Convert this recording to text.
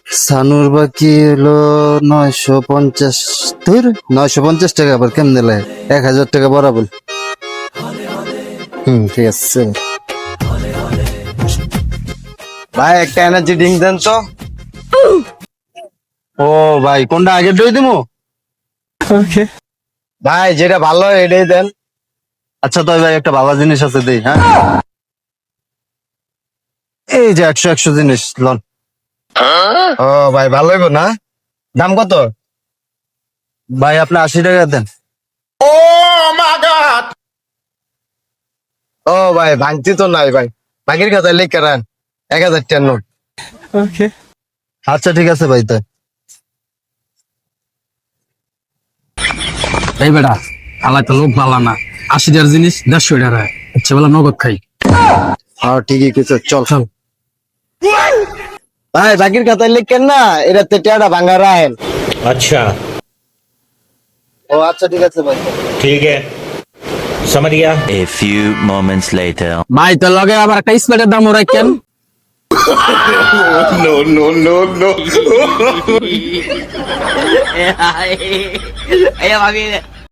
Sanur বাকি হলো 950। ধুর, 950 টাকা আবার কেমনে লাই? 1000 টাকা বরাবর। ঠিক আছে। ভাই একটা এনার্জি ড্রিঙ্ক দেন তো। ও ভাই, কোনটা আগে দই দিমু? ওকে। ভাই যেটা ভালো হয় এটাই দেন। আচ্ছা তো ভাই একটা ভালো জিনিস আছে দেই, হ্যাঁ। এই যে 100 জিনিস লন। ও ভাই ভালো হইব না? দাম কত? ভাই আপনি 80 টাকা দেন। ও ভাই ভাঙতি তো নাই ভাই, বাকির খাতায় লিখে রান 1000 টাকার নোট। ওকে। আচ্ছা ঠিক আছে ভাই তাই। এই বেটা, আলাই তো লোক বালা না। 80 টাকার জিনিস 150 টাকা। আচ্ছা বেলা নগদ খাই। হ্যাঁ ঠিকই কিছু, চল চল। ভাই বাকির খাতায় লিখেন না, এটাতে টাকাটা ভাঙা রাখেন। अच्छा ও আচ্ছা ঠিক আছে ভাই। ठीक है समझ गया। A few moments later. ভাই তো লগে আবার একটা স্প্রাইটের দাম রাখেন। No no no no Ayo, mami.